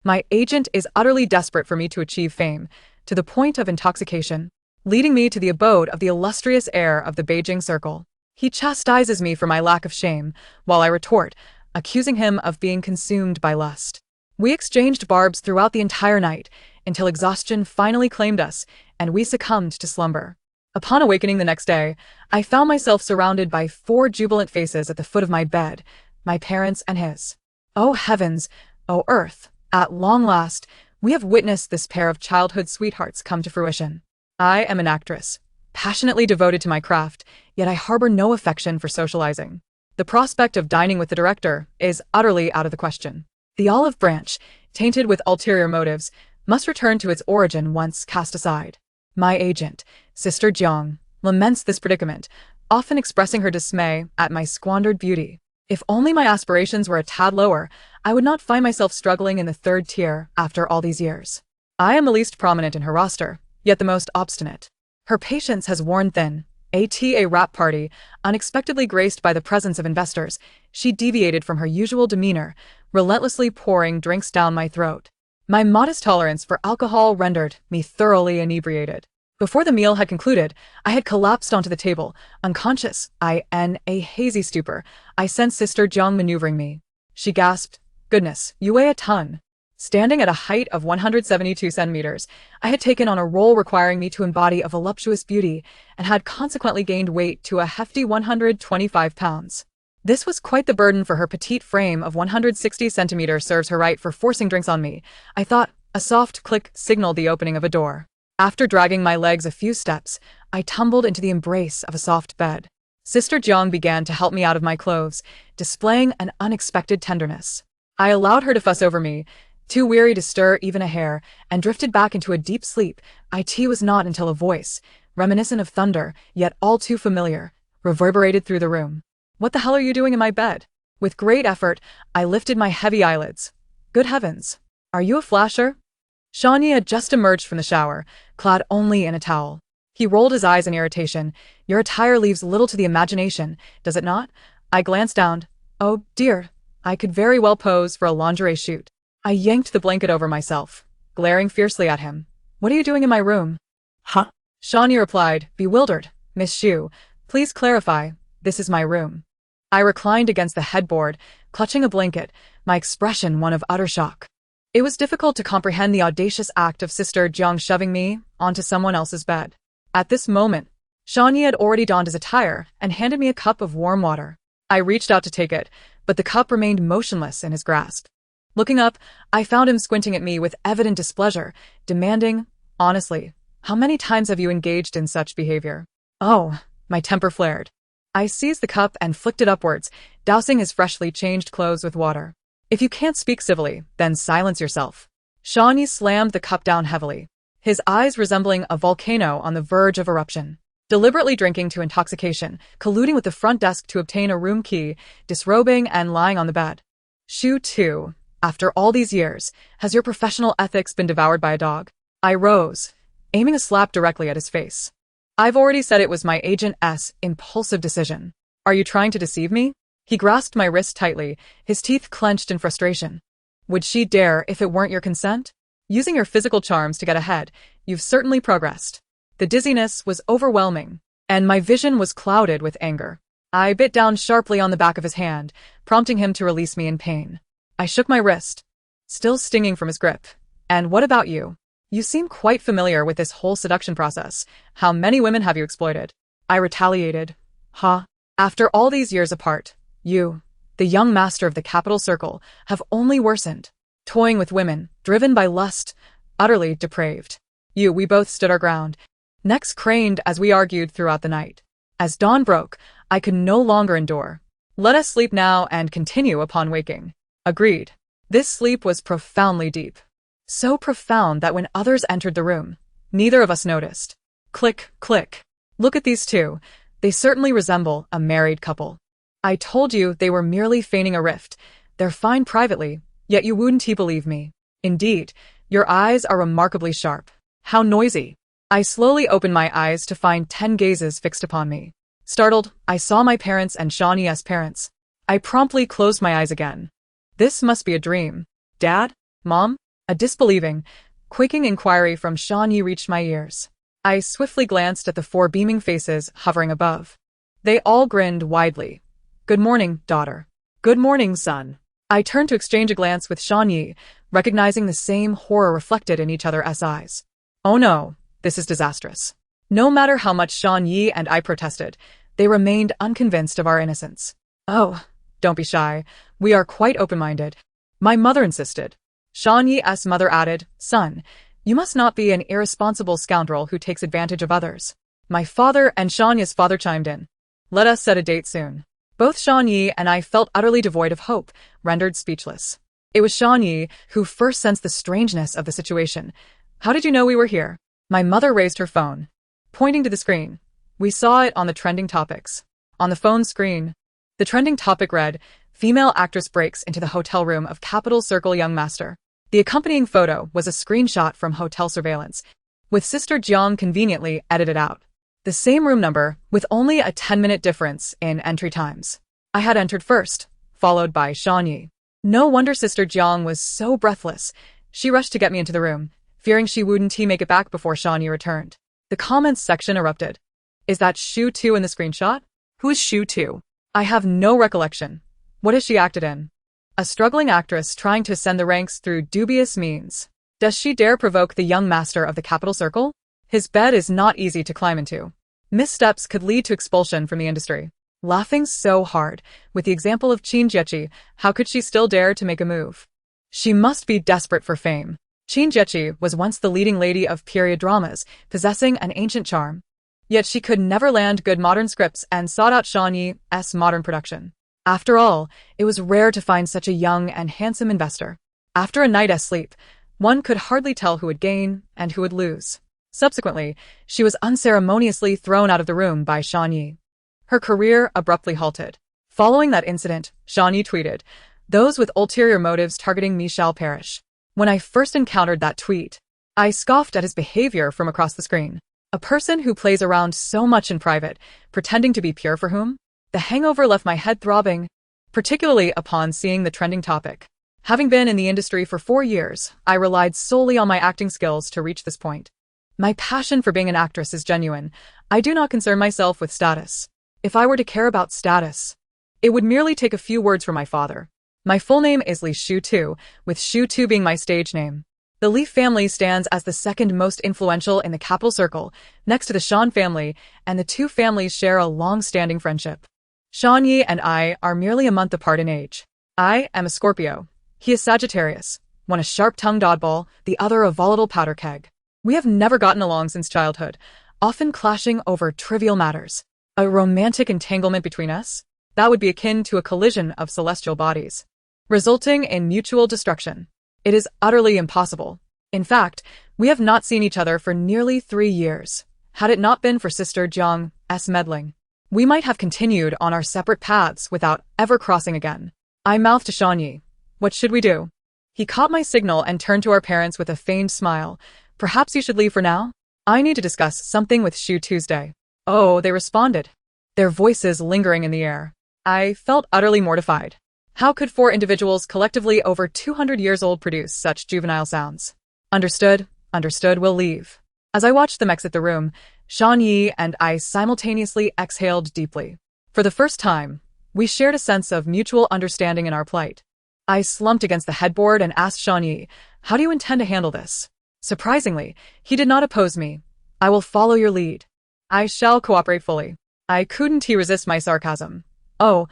My agent is utterly desperate for me to achieve fame, to the point of intoxication, leading me to the abode of the illustrious heir of the Beijing Circle. He chastises me for my lack of shame, while I retort, accusing him of being consumed by lust. We exchanged barbs throughout the entire night, until exhaustion finally claimed us, and we succumbed to slumber. Upon awakening the next day, I found myself surrounded by 4 jubilant faces at the foot of my bed, my parents and his. Oh heavens, oh earth, at long last, we have witnessed this pair of childhood sweethearts come to fruition. I am an actress, passionately devoted to my craft, yet I harbor no affection for socializing. The prospect of dining with the director is utterly out of the question. The olive branch, tainted with ulterior motives, must return to its origin once cast aside. My agent, Sister Jiang, laments this predicament, often expressing her dismay at my squandered beauty. If only my aspirations were a tad lower, I would not find myself struggling in the 3rd tier after all these years. I am the least prominent in her roster, yet the most obstinate. Her patience has worn thin. At a rap party, unexpectedly graced by the presence of investors, she deviated from her usual demeanor, relentlessly pouring drinks down my throat. My modest tolerance for alcohol rendered me thoroughly inebriated. Before the meal had concluded, I had collapsed onto the table, unconscious. In a hazy stupor, I sensed Sister Jiang maneuvering me. She gasped, "Goodness, you weigh a ton." Standing at a height of 172 centimeters, I had taken on a role requiring me to embody a voluptuous beauty, and had consequently gained weight to a hefty 125 pounds. This was quite the burden, for her petite frame of 160 centimeters serves her right for forcing drinks on me, I thought. A soft click signaled the opening of a door. After dragging my legs a few steps, I tumbled into the embrace of a soft bed. Sister Jiang began to help me out of my clothes, displaying an unexpected tenderness. I allowed her to fuss over me, too weary to stir even a hair, and drifted back into a deep sleep. It was not until a voice, reminiscent of thunder, yet all too familiar, reverberated through the room. "What the hell are you doing in my bed?" With great effort, I lifted my heavy eyelids. Good heavens! Are you a flasher? Shawnee had just emerged from the shower, clad only in a towel. He rolled his eyes in irritation. "Your attire leaves little to the imagination, does it not?" I glanced down. Oh dear, I could very well pose for a lingerie shoot. I yanked the blanket over myself, glaring fiercely at him. "What are you doing in my room?" Huh? Shawnee replied, bewildered. "Miss Xu, please clarify. This is my room." I reclined against the headboard, clutching a blanket, my expression one of utter shock. It was difficult to comprehend the audacious act of Sister Jiang shoving me onto someone else's bed. At this moment, Shawnee had already donned his attire and handed me a cup of warm water. I reached out to take it, but the cup remained motionless in his grasp. Looking up, I found him squinting at me with evident displeasure, demanding, "Honestly, how many times have you engaged in such behavior?" Oh, my temper flared. I seized the cup and flicked it upwards, dousing his freshly changed clothes with water. "If you can't speak civilly, then silence yourself." Shawnee slammed the cup down heavily, his eyes resembling a volcano on the verge of eruption. Deliberately drinking to intoxication, colluding with the front desk to obtain a room key, disrobing and lying on the bed. Xu too. After all these years, has your professional ethics been devoured by a dog? I rose, aiming a slap directly at his face. "I've already said it was my agent's impulsive decision. Are you trying to deceive me?" He grasped my wrist tightly, his teeth clenched in frustration. "Would she dare if it weren't your consent? Using your physical charms to get ahead, you've certainly progressed." The dizziness was overwhelming, and my vision was clouded with anger. I bit down sharply on the back of his hand, prompting him to release me in pain. I shook my wrist, still stinging from his grip. "And what about you? You seem quite familiar with this whole seduction process. How many women have you exploited?" I retaliated. "Huh? After all these years apart, you, the young master of the capital circle, have only worsened. Toying with women, driven by lust, utterly depraved. We both stood our ground, necks craned as we argued throughout the night. As dawn broke, I could no longer endure. "Let us sleep now and continue upon waking." Agreed. This sleep was profoundly deep. So profound that when others entered the room, neither of us noticed. Click, click. "Look at these two. They certainly resemble a married couple. I told you they were merely feigning a rift. They're fine privately, yet you wouldn't believe me. Indeed, your eyes are remarkably sharp. How noisy." I slowly opened my eyes to find 10 gazes fixed upon me. Startled, I saw my parents and Shawnee's parents. I promptly closed my eyes again. This must be a dream. "Dad? Mom?" A disbelieving, quaking inquiry from Sean Yi reached my ears. I swiftly glanced at the 4 beaming faces hovering above. They all grinned widely. "Good morning, daughter." "Good morning, son." I turned to exchange a glance with Sean Yi, recognizing the same horror reflected in each other's eyes. Oh no, this is disastrous. No matter how much Sean Yi and I protested, they remained unconvinced of our innocence. "Oh, don't be shy. We are quite open-minded," my mother insisted. Sean Yi's mother added, "Son, you must not be an irresponsible scoundrel who takes advantage of others." My father and Sean Yi's father chimed in. "Let us set a date soon." Both Sean Yi and I felt utterly devoid of hope, rendered speechless. It was Sean Yi who first sensed the strangeness of the situation. "How did you know we were here?" My mother raised her phone, pointing to the screen. "We saw it on the trending topics." On the phone screen, the trending topic read, "Female actress breaks into the hotel room of Capital Circle young master." The accompanying photo was a screenshot from hotel surveillance, with Sister Jiang conveniently edited out. The same room number, with only a 10-minute difference in entry times. I had entered first, followed by Sean Yi. No wonder Sister Jiang was so breathless. She rushed to get me into the room, fearing she wouldn't make it back before Sean Yi returned. The comments section erupted. "Is that Shu 2 in the screenshot? Who is Shu 2? I have no recollection. What has she acted in? A struggling actress trying to ascend the ranks through dubious means. Does she dare provoke the young master of the Capital Circle? His bed is not easy to climb into. Missteps could lead to expulsion from the industry." Laughing so hard, with the example of Qin Jiechi, how could she still dare to make a move? She must be desperate for fame. Qin Jiechi was once the leading lady of period dramas, possessing an ancient charm. Yet she could never land good modern scripts and sought out Sean Yi's modern production. After all, it was rare to find such a young and handsome investor. After a night's sleep, one could hardly tell who would gain and who would lose. Subsequently, she was unceremoniously thrown out of the room by Sean Yi. Her career abruptly halted. Following that incident, Sean Yi tweeted, "Those with ulterior motives targeting me shall perish." When I first encountered that tweet, I scoffed at his behavior from across the screen. A person who plays around so much in private, pretending to be pure for whom? The hangover left my head throbbing, particularly upon seeing the trending topic. Having been in the industry for 4 years, I relied solely on my acting skills to reach this point. My passion for being an actress is genuine. I do not concern myself with status. If I were to care about status, it would merely take a few words from my father. My full name is Li Shu Tu, with Shu Tu being my stage name. The Li family stands as the second most influential in the Capital Circle, next to the Shan family, and the 2 families share a long-standing friendship. Sean Yi and I are merely a month apart in age. I am a Scorpio. He is Sagittarius, one a sharp-tongued oddball, the other a volatile powder keg. We have never gotten along since childhood, often clashing over trivial matters. A romantic entanglement between us? That would be akin to a collision of celestial bodies, resulting in mutual destruction. It is utterly impossible. In fact, we have not seen each other for nearly 3 years. Had it not been for Sister Jiang's meddling, we might have continued on our separate paths without ever crossing again. I mouthed to Sean Yi, "What should we do?" He caught my signal and turned to our parents with a feigned smile. "Perhaps you should leave for now? I need to discuss something with Shu Tuesday." "Oh," they responded, their voices lingering in the air. I felt utterly mortified. How could 4 individuals collectively over 200 years old produce such juvenile sounds? Understood, we'll leave." As I watched them exit the room, Sean Yi and I simultaneously exhaled deeply. For the first time, we shared a sense of mutual understanding in our plight. I slumped against the headboard and asked Sean Yi, "How do you intend to handle this?" Surprisingly, he did not oppose me. "I will follow your lead. I shall cooperate fully." I couldn't resist my sarcasm. Oh,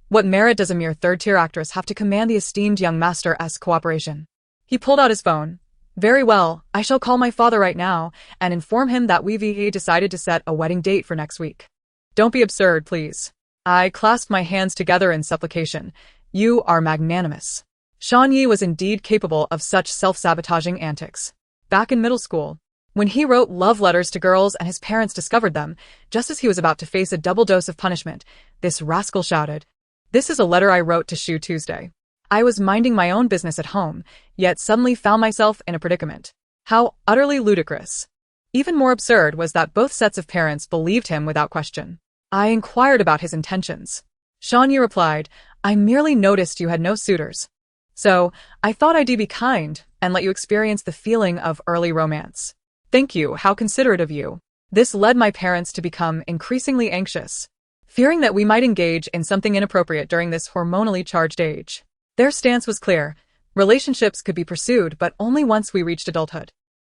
what merit does a mere third-tier actress have to command the esteemed young master's cooperation? He pulled out his phone. "Very well, I shall call my father right now and inform him that we've decided to set a wedding date for next week." "Don't be absurd, please." I clasped my hands together in supplication. "You are magnanimous." Sean Yi was indeed capable of such self-sabotaging antics. Back in middle school, when he wrote love letters to girls and his parents discovered them, just as he was about to face a double dose of punishment, this rascal shouted, "This is a letter I wrote to Shu Tuesday." I was minding my own business at home, yet suddenly found myself in a predicament. How utterly ludicrous. Even more absurd was that both sets of parents believed him without question. I inquired about his intentions. Sean Yi replied, "I merely noticed you had no suitors. So, I thought I'd be kind and let you experience the feeling of early romance. Thank you, how considerate of you. This led my parents to become increasingly anxious, fearing that we might engage in something inappropriate during this hormonally charged age. Their stance was clear. Relationships could be pursued, but only once we reached adulthood.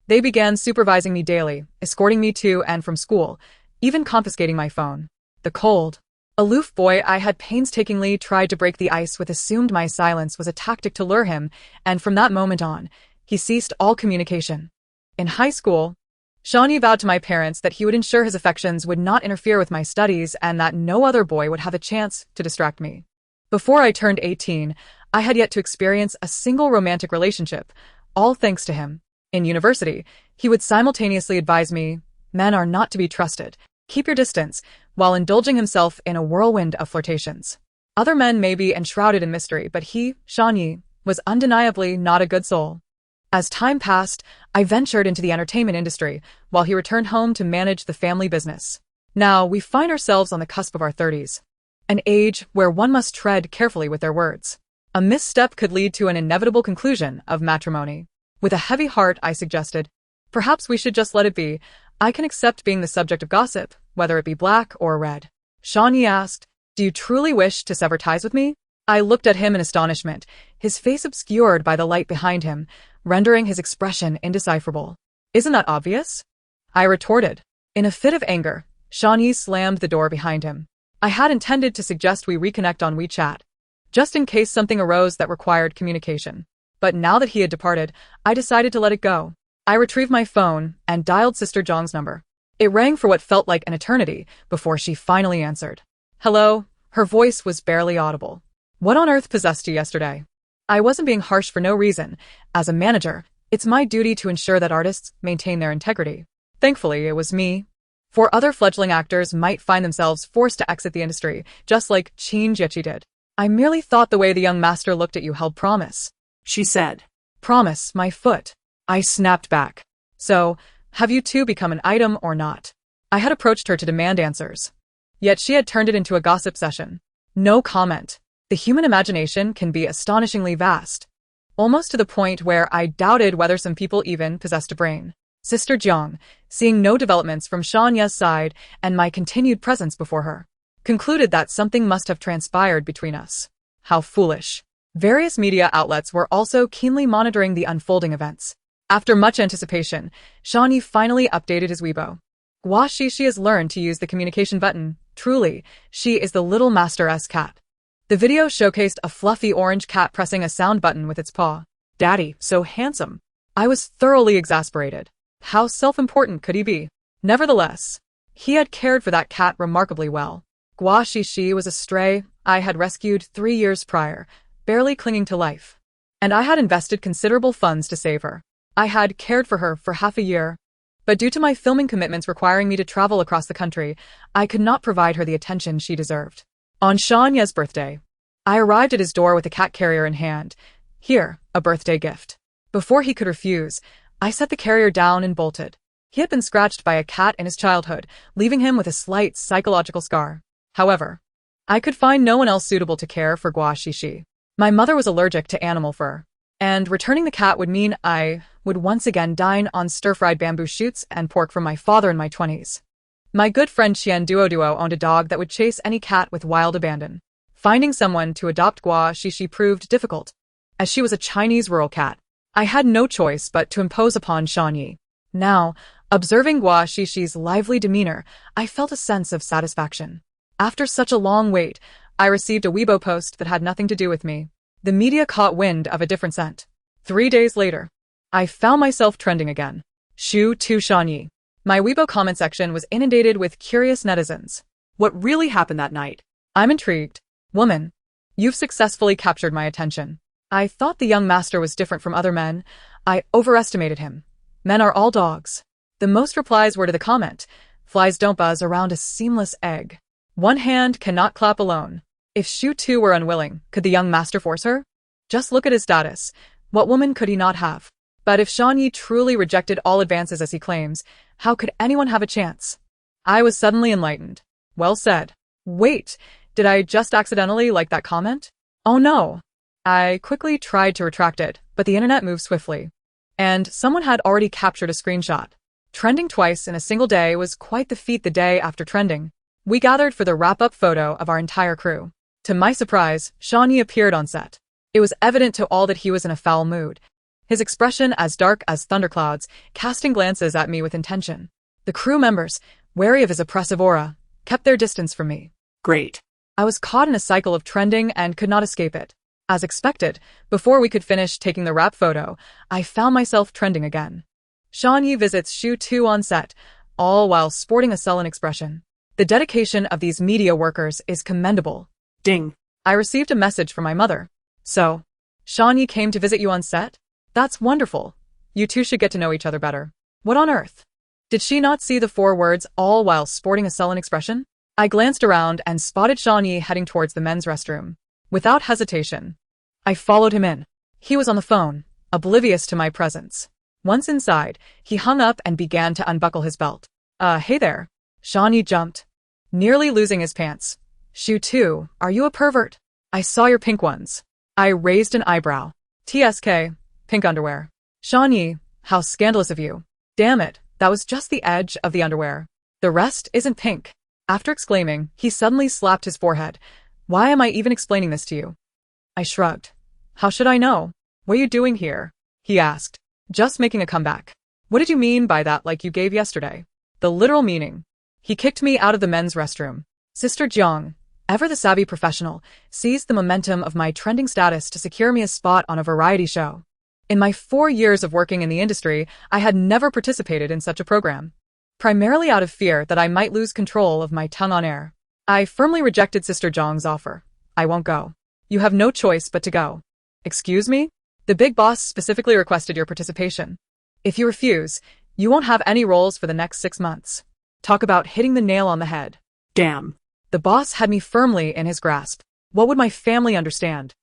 They began supervising me daily, escorting me to and from school, even confiscating my phone. The cold, aloof boy I had painstakingly tried to break the ice with assumed my silence was a tactic to lure him, and from that moment on, he ceased all communication. In high school, Shawnee vowed to my parents that he would ensure his affections would not interfere with my studies and that no other boy would have a chance to distract me. Before I turned 18, I had yet to experience a single romantic relationship, all thanks to him. In university, he would simultaneously advise me, men are not to be trusted, keep your distance, while indulging himself in a whirlwind of flirtations. Other men may be enshrouded in mystery, but he, Shawnee, was undeniably not a good soul. As time passed, I ventured into the entertainment industry, while he returned home to manage the family business. Now, we find ourselves on the cusp of our 30s, an age where one must tread carefully with their words. A misstep could lead to an inevitable conclusion of matrimony. With a heavy heart, I suggested, perhaps we should just let it be. I can accept being the subject of gossip, whether it be black or red. Shawnee asked, do you truly wish to sever ties with me? I looked at him in astonishment, his face obscured by the light behind him, rendering his expression indecipherable. Isn't that obvious? I retorted. In a fit of anger, Shawnee slammed the door behind him. I had intended to suggest we reconnect on WeChat, just in case something arose that required communication. But now that he had departed, I decided to let it go. I retrieved my phone and dialed Sister Zhang's number. It rang for what felt like an eternity before she finally answered. Hello? Her voice was barely audible. What on earth possessed you yesterday? I wasn't being harsh for no reason. As a manager, it's my duty to ensure that artists maintain their integrity. Thankfully, it was me. For other fledgling actors might find themselves forced to exit the industry, just like Chin Jiechi did. I merely thought the way the young master looked at you held promise, she said. Promise, my foot. I snapped back. So, have you two become an item or not? I had approached her to demand answers. Yet she had turned it into a gossip session. No comment. The human imagination can be astonishingly vast, almost to the point where I doubted whether some people even possessed a brain. Sister Jiang, seeing no developments from Shanya's side and my continued presence before her, concluded that something must have transpired between us. How foolish. Various media outlets were also keenly monitoring the unfolding events. After much anticipation, Shawnee finally updated his Weibo. Gua Shishi has learned to use the communication button. Truly, she is the little master-esque cat. The video showcased a fluffy orange cat pressing a sound button with its paw. Daddy, so handsome. I was thoroughly exasperated. How self-important could he be? Nevertheless, he had cared for that cat remarkably well. Gua Shishi was a stray I had rescued 3 years prior, barely clinging to life. And I had invested considerable funds to save her. I had cared for her for half a year. But due to my filming commitments requiring me to travel across the country, I could not provide her the attention she deserved. On Shanya's birthday, I arrived at his door with a cat carrier in hand. Here, a birthday gift. Before he could refuse, I set the carrier down and bolted. He had been scratched by a cat in his childhood, leaving him with a slight psychological scar. However, I could find no one else suitable to care for Gua Shishi. My mother was allergic to animal fur, and returning the cat would mean I would once again dine on stir-fried bamboo shoots and pork from my father in my 20s. My good friend Qian Duo owned a dog that would chase any cat with wild abandon. Finding someone to adopt Gua Shishi proved difficult. As she was a Chinese rural cat, I had no choice but to impose upon Shawnee. Now, observing Gua Shishi's lively demeanor, I felt a sense of satisfaction. After such a long wait, I received a Weibo post that had nothing to do with me. The media caught wind of a different scent. 3 days later, I found myself trending again. Shu to Shawnee. My Weibo comment section was inundated with curious netizens. What really happened that night? I'm intrigued. Woman, you've successfully captured my attention. I thought the young master was different from other men. I overestimated him. Men are all dogs. The most replies were to the comment, flies don't buzz around a seamless egg. One hand cannot clap alone. If Shu Tu were unwilling, could the young master force her? Just look at his status. What woman could he not have? But if Shawnee truly rejected all advances as he claims, how could anyone have a chance? I was suddenly enlightened. Well said. Wait, did I just accidentally like that comment? Oh no. I quickly tried to retract it, but the internet moved swiftly. And someone had already captured a screenshot. Trending twice in a single day was quite the feat. The day after trending, we gathered for the wrap-up photo of our entire crew. To my surprise, Shawnee appeared on set. It was evident to all that he was in a foul mood, his expression as dark as thunderclouds, casting glances at me with intention. The crew members, wary of his oppressive aura, kept their distance from me. Great. I was caught in a cycle of trending and could not escape it. As expected, before we could finish taking the wrap photo, I found myself trending again. Shawnee visits Shu 2 on set, all while sporting a sullen expression. The dedication of these media workers is commendable. Ding. I received a message from my mother. So, Shawnee came to visit you on set? That's wonderful. You two should get to know each other better. What on earth? Did she not see the 4 words, all while sporting a sullen expression? I glanced around and spotted Shawnee heading towards the men's restroom. Without hesitation, I followed him in. He was on the phone, oblivious to my presence. Once inside, he hung up and began to unbuckle his belt. Hey there. Shawnee jumped, nearly losing his pants. Shu 2, are you a pervert? I saw your pink ones. I raised an eyebrow. TSK, pink underwear. Shawnee, how scandalous of you. Damn it, that was just the edge of the underwear. The rest isn't pink. After exclaiming, he suddenly slapped his forehead. Why am I even explaining this to you? I shrugged. How should I know? What are you doing here? He asked. Just making a comeback. What did you mean by that, like you gave yesterday? The literal meaning. He kicked me out of the men's restroom. Sister Jiang, ever the savvy professional, seized the momentum of my trending status to secure me a spot on a variety show. In my 4 years of working in the industry, I had never participated in such a program. Primarily out of fear that I might lose control of my tongue on air, I firmly rejected Sister Jiang's offer. I won't go. You have no choice but to go. Excuse me? The big boss specifically requested your participation. If you refuse, you won't have any roles for the next 6 months. Talk about hitting the nail on the head. Damn. The boss had me firmly in his grasp. What would my family understand?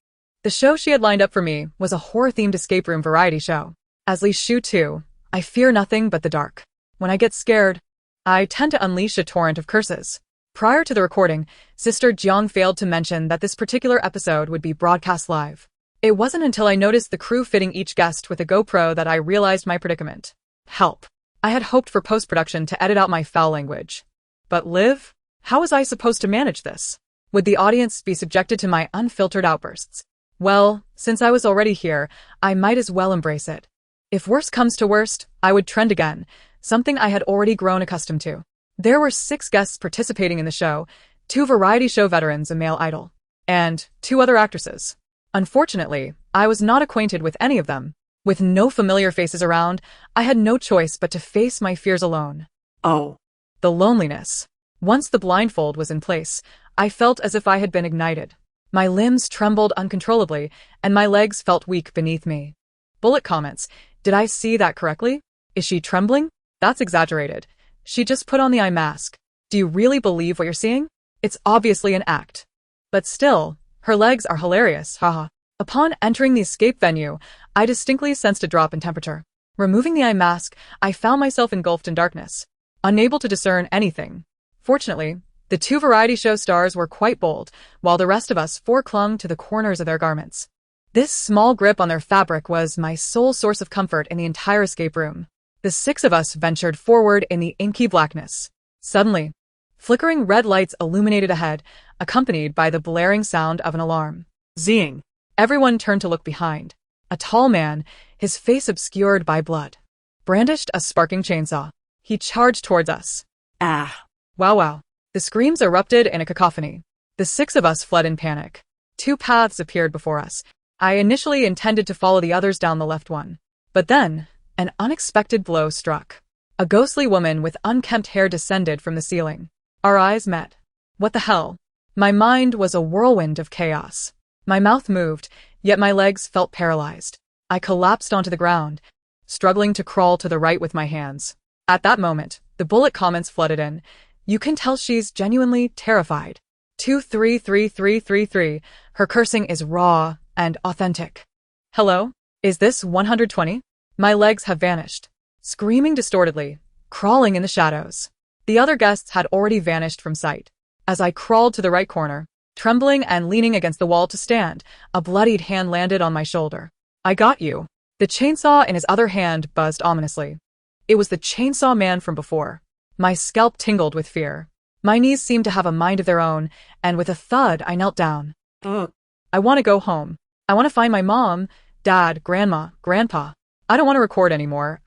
The show she had lined up for me was a horror-themed escape room variety show. As Shu 2, I fear nothing but the dark. When I get scared, I tend to unleash a torrent of curses. Prior to the recording, Sister Jiang failed to mention that this particular episode would be broadcast live. It wasn't until I noticed the crew fitting each guest with a GoPro that I realized my predicament. Help. I had hoped for post-production to edit out my foul language. But Liv? How was I supposed to manage this? Would the audience be subjected to my unfiltered outbursts? Well, since I was already here, I might as well embrace it. If worst comes to worst, I would trend again, something I had already grown accustomed to. There were 6 guests participating in the show, 2 variety show veterans, a male idol, and 2 other actresses. Unfortunately, I was not acquainted with any of them. With no familiar faces around, I had no choice but to face my fears alone. Oh. The loneliness. Once the blindfold was in place, I felt as if I had been ignited. My limbs trembled uncontrollably, and my legs felt weak beneath me. Bullet comments. Did I see that correctly? Is she trembling? That's exaggerated. She just put on the eye mask. Do you really believe what you're seeing? It's obviously an act. But still, her legs are hilarious, haha. Upon entering the escape venue, I distinctly sensed a drop in temperature. Removing the eye mask, I found myself engulfed in darkness, unable to discern anything. Fortunately, the 2 variety show stars were quite bold, while the rest of us 4 clung to the corners of their garments. This small grip on their fabric was my sole source of comfort in the entire escape room. The 6 of us ventured forward in the inky blackness. Suddenly, flickering red lights illuminated ahead, accompanied by the blaring sound of an alarm. Zing. Everyone turned to look behind. A tall man, his face obscured by blood, brandished a sparking chainsaw. He charged towards us. Ah. Wow. The screams erupted in a cacophony. The 6 of us fled in panic. 2 paths appeared before us. I initially intended to follow the others down the left one. But then, an unexpected blow struck. A ghostly woman with unkempt hair descended from the ceiling. Our eyes met. What the hell? My mind was a whirlwind of chaos. My mouth moved, yet my legs felt paralyzed. I collapsed onto the ground, struggling to crawl to the right with my hands. At that moment, the bullet comments flooded in. You can tell she's genuinely terrified. 233333. Her cursing is raw and authentic. Hello? Is this 120? My legs have vanished. Screaming distortedly, crawling in the shadows. The other guests had already vanished from sight. As I crawled to the right corner, Trembling and leaning against the wall to stand, a bloodied hand landed on my shoulder. I got you. The chainsaw in his other hand buzzed ominously. It was the chainsaw man from before. My scalp tingled with fear. My knees seemed to have a mind of their own, and with a thud I knelt down. I want to go home. I want to find my mom, dad, grandma, grandpa. I don't want to record anymore.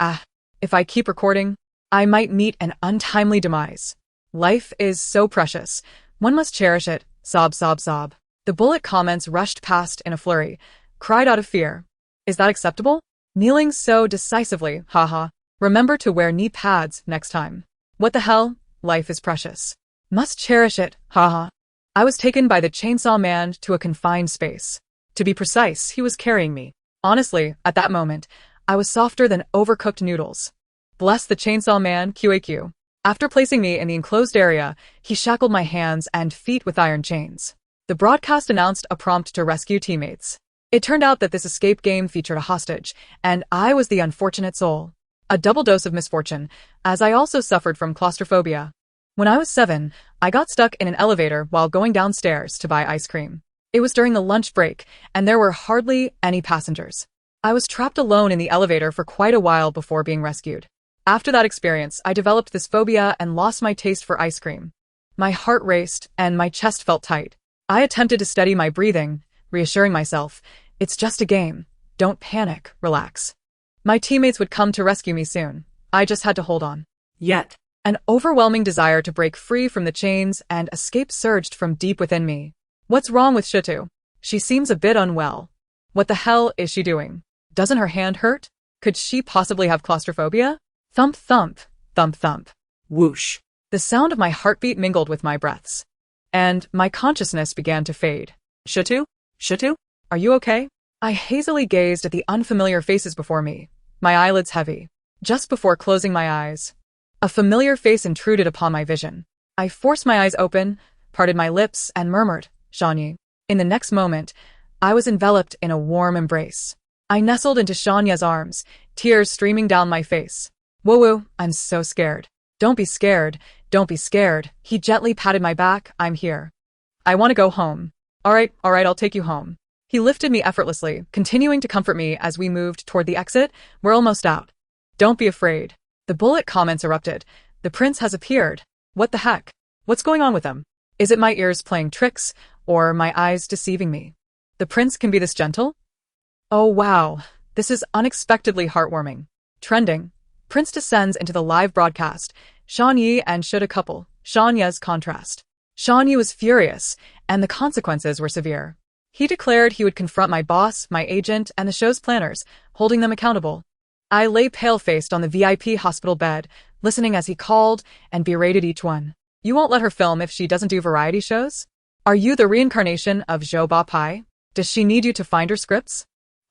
If I keep recording, I might meet an untimely demise. Life is so precious. One must cherish it. Sob, sob, sob. The bullet comments rushed past in a flurry. Cried out of fear. Is that acceptable? Kneeling so decisively, haha. Remember to wear knee pads next time. What the hell? Life is precious. Must cherish it, haha. I was taken by the chainsaw man to a confined space. To be precise, he was carrying me. Honestly, at that moment, I was softer than overcooked noodles. Bless the chainsaw man, QAQ. After placing me in the enclosed area, he shackled my hands and feet with iron chains. The broadcast announced a prompt to rescue teammates. It turned out that this escape game featured a hostage, and I was the unfortunate soul. A double dose of misfortune, as I also suffered from claustrophobia. When I was 7, I got stuck in an elevator while going downstairs to buy ice cream. It was during the lunch break, and there were hardly any passengers. I was trapped alone in the elevator for quite a while before being rescued. After that experience, I developed this phobia and lost my taste for ice cream. My heart raced, and my chest felt tight. I attempted to steady my breathing, reassuring myself, it's just a game. Don't panic, relax. My teammates would come to rescue me soon. I just had to hold on. Yet, an overwhelming desire to break free from the chains and escape surged from deep within me. What's wrong with Shutu? She seems a bit unwell. What the hell is she doing? Doesn't her hand hurt? Could she possibly have claustrophobia? Thump, thump, thump, thump. Whoosh. The sound of my heartbeat mingled with my breaths. And my consciousness began to fade. Shutu? Shutu? Are you okay? I hazily gazed at the unfamiliar faces before me, my eyelids heavy. Just before closing my eyes, a familiar face intruded upon my vision. I forced my eyes open, parted my lips, and murmured, Shanya. In the next moment, I was enveloped in a warm embrace. I nestled into Shanya's arms, tears streaming down my face. Woo-woo, I'm so scared. Don't be scared, don't be scared. He gently patted my back. I'm here. I want to go home. All right, I'll take you home. He lifted me effortlessly, continuing to comfort me as we moved toward the exit. We're almost out. Don't be afraid. The bullet comments erupted. The prince has appeared. What the heck? What's going on with him? Is it my ears playing tricks, or my eyes deceiving me? The prince can be this gentle? Oh wow, this is unexpectedly heartwarming. Trending. Prince descends into the live broadcast. Shanya and Shutu couple. Shanya's contrast. Shanya was furious, and the consequences were severe. He declared he would confront my boss, my agent, and the show's planners, holding them accountable. I lay pale-faced on the VIP hospital bed, listening as he called and berated each one. You won't let her film if she doesn't do variety shows? Are you the reincarnation of Zhou Ba Pai? Does she need you to find her scripts?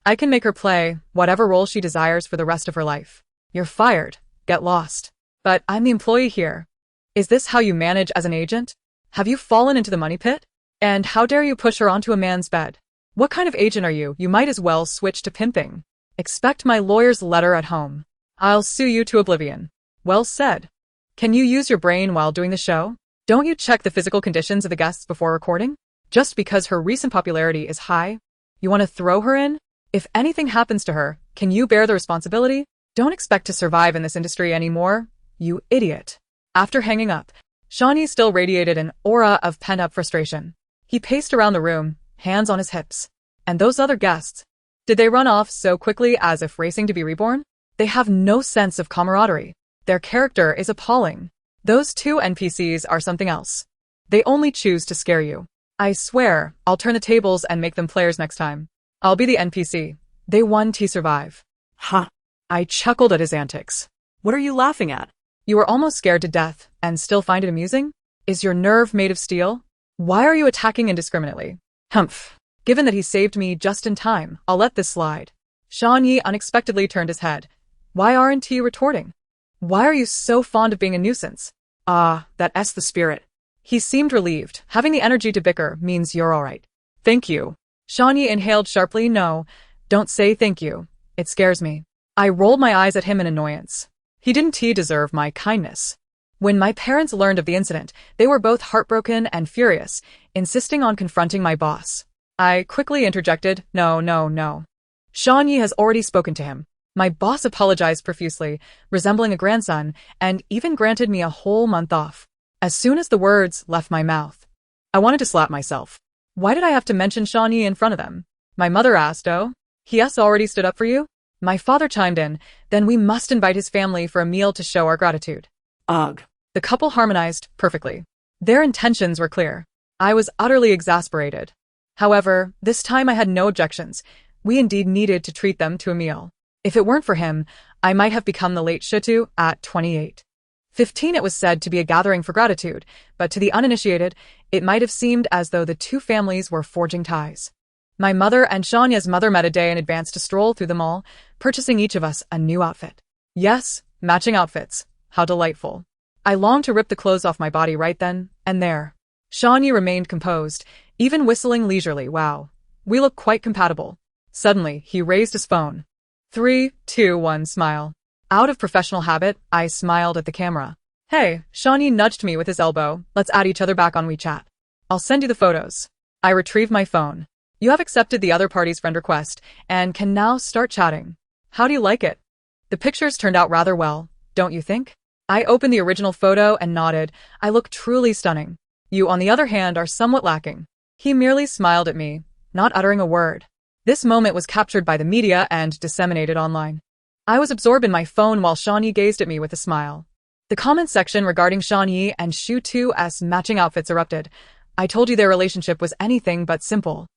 I can make her play whatever role she desires for the rest of her life. You're fired. Get lost. But I'm the employee here. Is this how you manage as an agent? Have you fallen into the money pit? And how dare you push her onto a man's bed? What kind of agent are you? You might as well switch to pimping. Expect my lawyer's letter at home. I'll sue you to oblivion. Well said. Can you use your brain while doing the show? Don't you check the physical conditions of the guests before recording? Just because her recent popularity is high? You want to throw her in? If anything happens to her, can you bear the responsibility? Don't expect to survive in this industry anymore, you idiot. After hanging up, Shanya still radiated an aura of pent-up frustration. He paced around the room, hands on his hips. And those other guests? Did they run off so quickly as if racing to be reborn? They have no sense of camaraderie. Their character is appalling. Those two NPCs are something else. They only choose to scare you. I swear, I'll turn the tables and make them players next time. I'll be the NPC. They won to survive. Ha! I chuckled at his antics. What are you laughing at? You were almost scared to death and still find it amusing? Is your nerve made of steel? Why are you attacking indiscriminately? Humph. Given that he saved me just in time, I'll let this slide. Shanya unexpectedly turned his head. Why aren't you retorting? Why are you so fond of being a nuisance? Ah, that's the spirit. He seemed relieved. Having the energy to bicker means you're all right. Thank you. Shanya inhaled sharply. No, don't say thank you. It scares me. I rolled my eyes at him in annoyance. He didn't deserve my kindness. When my parents learned of the incident, they were both heartbroken and furious, insisting on confronting my boss. I quickly interjected, no, no, no. Shawnee has already spoken to him. My boss apologized profusely, resembling a grandson, and even granted me a whole month off. As soon as the words left my mouth, I wanted to slap myself. Why did I have to mention Shawnee in front of them? My mother asked, oh, he has already stood up for you? My father chimed in, then we must invite his family for a meal to show our gratitude. Ugh. The couple harmonized perfectly. Their intentions were clear. I was utterly exasperated. However, this time I had no objections. We indeed needed to treat them to a meal. If it weren't for him, I might have become the late Shutu at 28. 15 it was said to be a gathering for gratitude, but to the uninitiated, it might have seemed as though the two families were forging ties. My mother and Shanya's mother met a day in advance to stroll through the mall, purchasing each of us a new outfit. Yes, matching outfits. How delightful. I longed to rip the clothes off my body right then and there. Shanya remained composed, even whistling leisurely. Wow. We look quite compatible. Suddenly, he raised his phone. 3, 2, 1, smile. Out of professional habit, I smiled at the camera. Hey, Shawnee nudged me with his elbow. Let's add each other back on WeChat. I'll send you the photos. I retrieved my phone. You have accepted the other party's friend request and can now start chatting. How do you like it? The pictures turned out rather well, don't you think? I opened the original photo and nodded. I look truly stunning. You, on the other hand, are somewhat lacking. He merely smiled at me, not uttering a word. This moment was captured by the media and disseminated online. I was absorbed in my phone while Shawnee gazed at me with a smile. The comment section regarding Shawnee and Shu2's matching outfits erupted. I told you their relationship was anything but simple.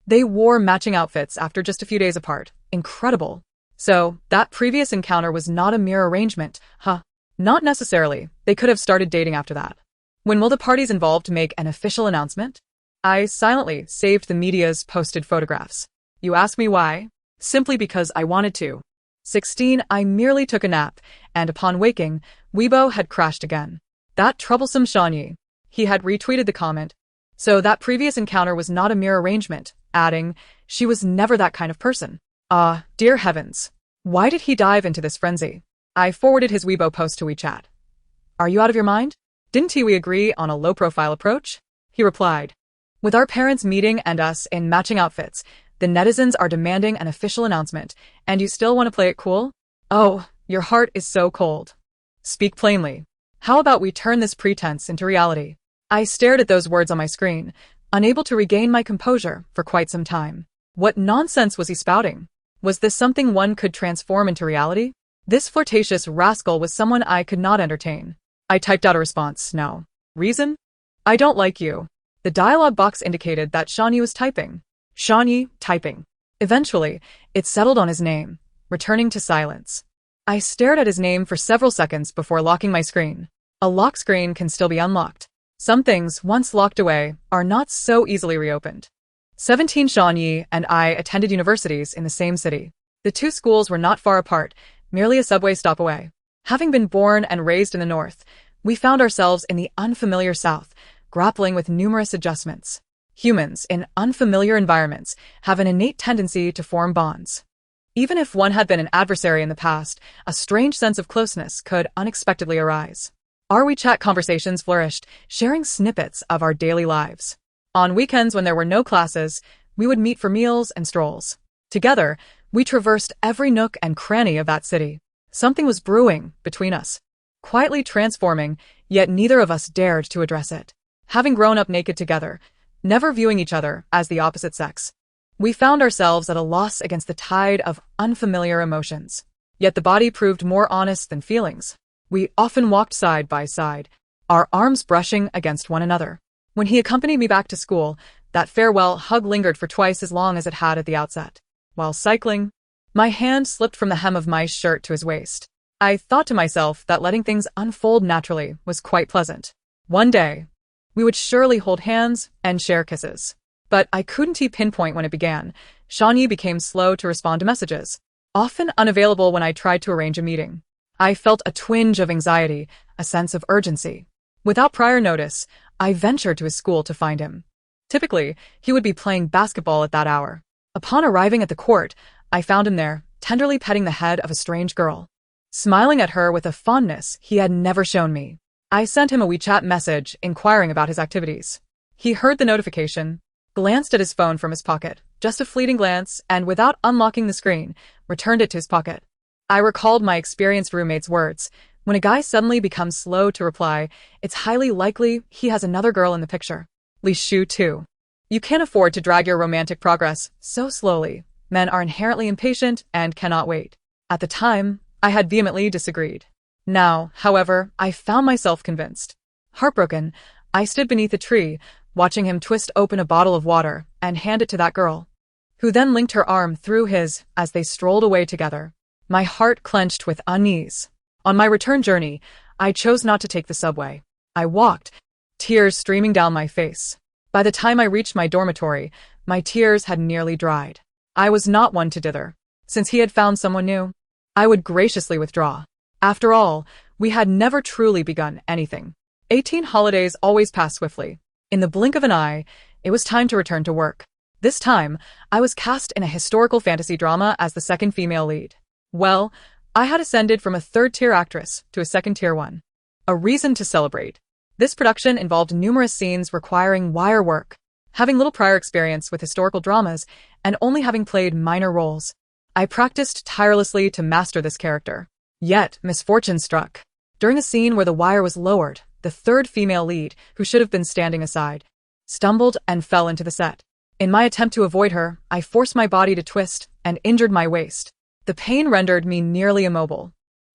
They wore matching outfits after just a few days apart. Incredible. So, that previous encounter was not a mere arrangement, huh? Not necessarily. They could have started dating after that. When will the parties involved make an official announcement? I silently saved the media's posted photographs. You ask me why? Simply because I wanted to. 16, I merely took a nap, and upon waking, Weibo had crashed again. That troublesome Shawnee. He had retweeted the comment. So that previous encounter was not a mere arrangement, adding, she was never that kind of person. Dear heavens. Why did he dive into this frenzy? I forwarded his Weibo post to WeChat. Are you out of your mind? Didn't we agree on a low-profile approach? He replied. With our parents meeting and us in matching outfits, the netizens are demanding an official announcement, and you still want to play it cool? Oh, your heart is so cold. Speak plainly. How about we turn this pretense into reality? I stared at those words on my screen, unable to regain my composure for quite some time. What nonsense was he spouting? Was this something one could transform into reality? This flirtatious rascal was someone I could not entertain. I typed out a response, no. Reason? I don't like you. The dialogue box indicated that Shawnee was typing. Shawnee, typing. Eventually, it settled on his name, returning to silence. I stared at his name for several seconds before locking my screen. A lock screen can still be unlocked. Some things, once locked away, are not so easily reopened. 17 Shawnee and I attended universities in the same city. The two schools were not far apart, merely a subway stop away. Having been born and raised in the north, we found ourselves in the unfamiliar south, grappling with numerous adjustments. Humans in unfamiliar environments have an innate tendency to form bonds. Even if one had been an adversary in the past, a strange sense of closeness could unexpectedly arise. Our WeChat conversations flourished, sharing snippets of our daily lives. On weekends when there were no classes, we would meet for meals and strolls. Together, we traversed every nook and cranny of that city. Something was brewing between us, quietly transforming, yet neither of us dared to address it. Having grown up naked together, never viewing each other as the opposite sex, we found ourselves at a loss against the tide of unfamiliar emotions. Yet the body proved more honest than feelings. We often walked side by side, our arms brushing against one another. When he accompanied me back to school, that farewell hug lingered for twice as long as it had at the outset. While cycling, my hand slipped from the hem of my shirt to his waist. I thought to myself that letting things unfold naturally was quite pleasant. One day, we would surely hold hands and share kisses. But I couldn't pinpoint when it began. Shawnee became slow to respond to messages, often unavailable when I tried to arrange a meeting. I felt a twinge of anxiety, a sense of urgency. Without prior notice, I ventured to his school to find him. Typically, he would be playing basketball at that hour. Upon arriving at the court, I found him there, tenderly petting the head of a strange girl, smiling at her with a fondness he had never shown me. I sent him a WeChat message inquiring about his activities. He heard the notification, glanced at his phone from his pocket, just a fleeting glance, and without unlocking the screen, returned it to his pocket. I recalled my experienced roommate's words. When a guy suddenly becomes slow to reply, it's highly likely he has another girl in the picture. Li Shu too. You can't afford to drag your romantic progress so slowly. Men are inherently impatient and cannot wait. At the time, I had vehemently disagreed. Now, however, I found myself convinced. Heartbroken, I stood beneath a tree, watching him twist open a bottle of water and hand it to that girl, who then linked her arm through his as they strolled away together. My heart clenched with unease. On my return journey, I chose not to take the subway. I walked, tears streaming down my face. By the time I reached my dormitory, my tears had nearly dried. I was not one to dither. Since he had found someone new, I would graciously withdraw. After all, we had never truly begun anything. 18 holidays always passed swiftly. In the blink of an eye, it was time to return to work. This time, I was cast in a historical fantasy drama as the second female lead. Well, I had ascended from a third-tier actress to a second-tier one. A reason to celebrate. This production involved numerous scenes requiring wire work. Having little prior experience with historical dramas and only having played minor roles, I practiced tirelessly to master this character. Yet, misfortune struck. During a scene where the wire was lowered, the third female lead, who should have been standing aside, stumbled and fell into the set. In my attempt to avoid her, I forced my body to twist and injured my waist. The pain rendered me nearly immobile.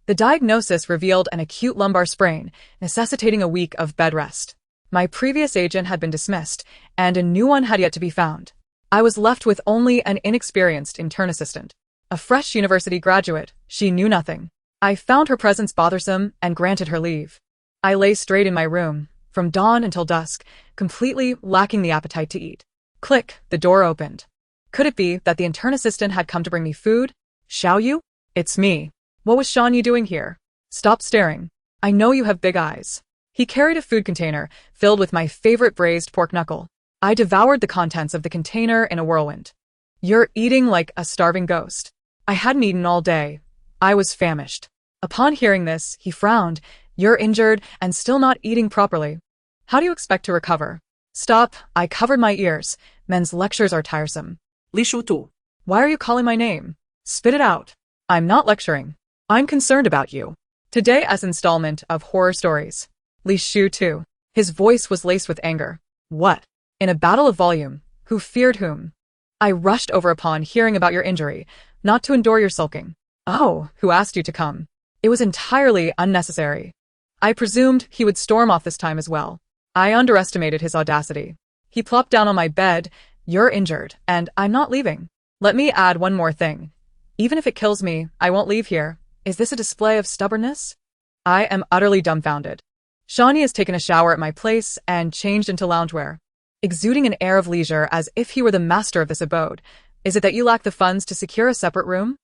The diagnosis revealed an acute lumbar sprain, necessitating a week of bed rest. My previous agent had been dismissed, and a new one had yet to be found. I was left with only an inexperienced intern assistant. A fresh university graduate, she knew nothing. I found her presence bothersome and granted her leave. I lay straight in my room, from dawn until dusk, completely lacking the appetite to eat. Click, the door opened. Could it be that the intern assistant had come to bring me food? Xiao Yu? It's me. What was Shan Yi doing here? Stop staring. I know you have big eyes. He carried a food container filled with my favorite braised pork knuckle. I devoured the contents of the container in a whirlwind. You're eating like a starving ghost. I hadn't eaten all day. I was famished. Upon hearing this, he frowned. You're injured and still not eating properly. How do you expect to recover? Stop. I covered my ears. Men's lectures are tiresome. Li Shu tu. Why are you calling my name? Spit it out. I'm not lecturing. I'm concerned about you. Today's installment of Horror Stories. Li Shu tu. His voice was laced with anger. What? In a battle of volume, who feared whom? I rushed over upon hearing about your injury, not to endure your sulking. Oh, who asked you to come? It was entirely unnecessary. I presumed he would storm off this time as well. I underestimated his audacity. He plopped down on my bed. You're injured, and I'm not leaving. Let me add one more thing. Even if it kills me, I won't leave here. Is this a display of stubbornness? I am utterly dumbfounded. Shawnee has taken a shower at my place and changed into loungewear, exuding an air of leisure as if he were the master of this abode. Is it that you lack the funds to secure a separate room?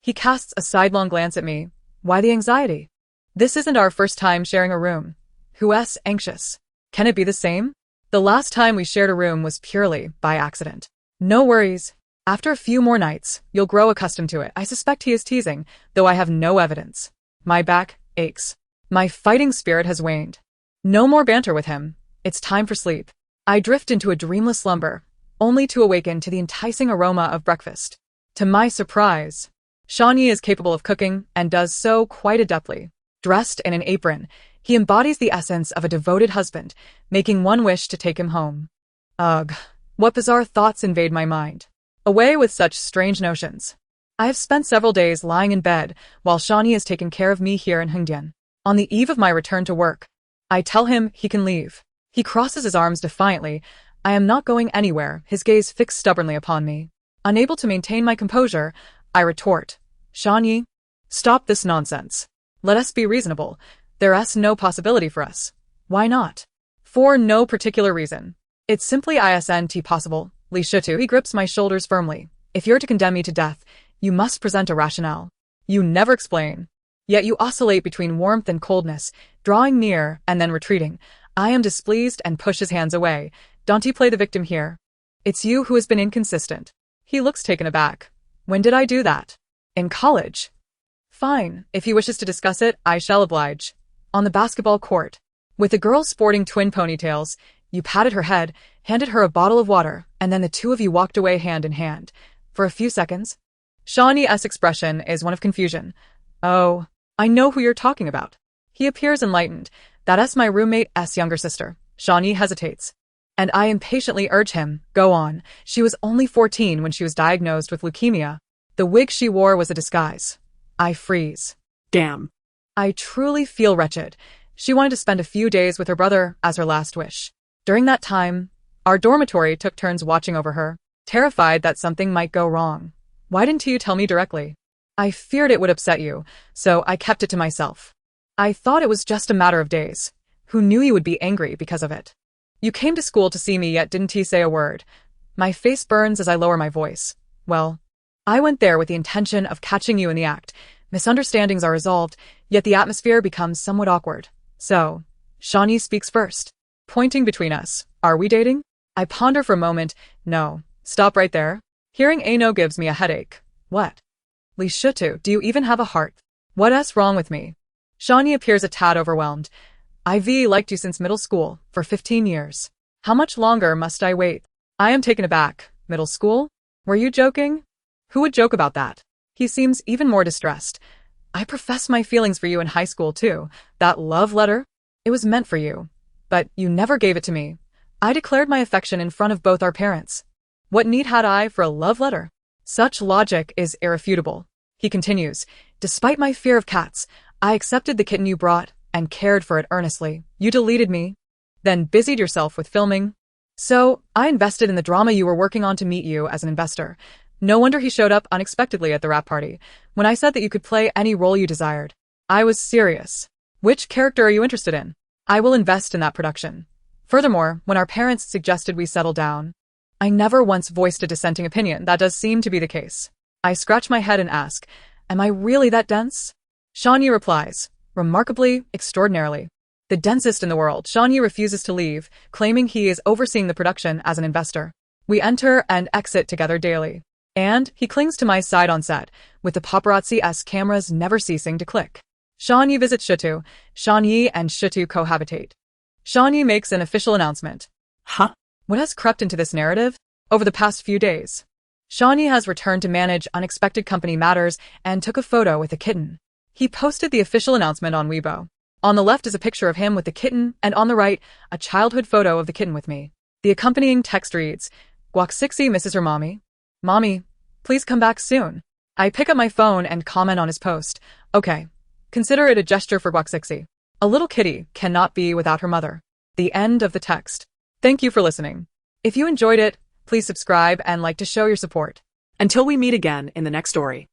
He casts a sidelong glance at me. Why the anxiety? This isn't our first time sharing a room. Who's anxious? Can it be the same? The last time we shared a room was purely by accident. No worries. After a few more nights, you'll grow accustomed to it. I suspect he is teasing, though I have no evidence. My back aches. My fighting spirit has waned. No more banter with him. It's time for sleep. I drift into a dreamless slumber, only to awaken to the enticing aroma of breakfast. To my surprise, Shawnee is capable of cooking and does so quite adeptly. Dressed in an apron, he embodies the essence of a devoted husband, making one wish to take him home. Ugh, what bizarre thoughts invade my mind. Away with such strange notions. I have spent several days lying in bed while Shawnee is taking care of me here in Hengdian. On the eve of my return to work, I tell him he can leave. He crosses his arms defiantly. I am not going anywhere, his gaze fixed stubbornly upon me. Unable to maintain my composure, I retort. Shawnee, stop this nonsense. Let us be reasonable. There's no possibility for us. Why not? For no particular reason. It's simply isn't possible. Li Shutu, he grips my shoulders firmly. If you're to condemn me to death, you must present a rationale. You never explain. Yet you oscillate between warmth and coldness, drawing near and then retreating. I am displeased and push his hands away. Don't you play the victim here? It's you who has been inconsistent. He looks taken aback. When did I do that? In college. Fine, if he wishes to discuss it, I shall oblige. On the basketball court. With the girl sporting twin ponytails, you patted her head, handed her a bottle of water, and then the two of you walked away hand in hand. For a few seconds, Shawnee's expression is one of confusion. Oh, I know who you're talking about. He appears enlightened. That's my roommate's younger sister. Shawnee hesitates. And I impatiently urge him, go on. She was only 14 when she was diagnosed with leukemia. The wig she wore was a disguise. I freeze. Damn. I truly feel wretched. She wanted to spend a few days with her brother as her last wish. During that time, our dormitory took turns watching over her, terrified that something might go wrong. Why didn't you tell me directly? I feared it would upset you, so I kept it to myself. I thought it was just a matter of days. Who knew you would be angry because of it? You came to school to see me, yet didn't he say a word? My face burns as I lower my voice. Well, I went there with the intention of catching you in the act. Misunderstandings are resolved, yet the atmosphere becomes somewhat awkward. So, Shawnee speaks first. Pointing between us. Are we dating? I ponder for a moment. No. Stop right there. Hearing "no" gives me a headache. What? Li Shutu, do you even have a heart? What's wrong with me? Shawnee appears a tad overwhelmed. I've liked you since middle school, for 15 years. How much longer must I wait? I am taken aback. Middle school? Were you joking? Who would joke about that? He seems even more distressed. I professed my feelings for you in high school too. That love letter? It was meant for you. But you never gave it to me. I declared my affection in front of both our parents. What need had I for a love letter? Such logic is irrefutable. He continues, despite my fear of cats, I accepted the kitten you brought and cared for it earnestly. You deleted me, then busied yourself with filming. So, I invested in the drama you were working on to meet you as an investor. No wonder he showed up unexpectedly at the wrap party. When I said that you could play any role you desired, I was serious. Which character are you interested in? I will invest in that production. Furthermore, when our parents suggested we settle down, I never once voiced a dissenting opinion. That does seem to be the case. I scratch my head and ask, am I really that dense? Shawnee replies, remarkably, extraordinarily. The densest in the world. Shawnee refuses to leave, claiming he is overseeing the production as an investor. We enter and exit together daily. And he clings to my side on set, with the paparazzi-esque cameras never ceasing to click. Shawnee visits Shutu. Shawnee and Shutu cohabitate. Shawnee makes an official announcement. Huh? What has crept into this narrative? Over the past few days, Shawnee has returned to manage unexpected company matters and took a photo with a kitten. He posted the official announcement on Weibo. On the left is a picture of him with the kitten, and on the right, a childhood photo of the kitten with me. The accompanying text reads, Guaxixi misses her mommy. Mommy, please come back soon. I pick up my phone and comment on his post. Okay. Consider it a gesture for Guaxixi. A little kitty cannot be without her mother. The end of the text. Thank you for listening. If you enjoyed it, please subscribe and like to show your support. Until we meet again in the next story.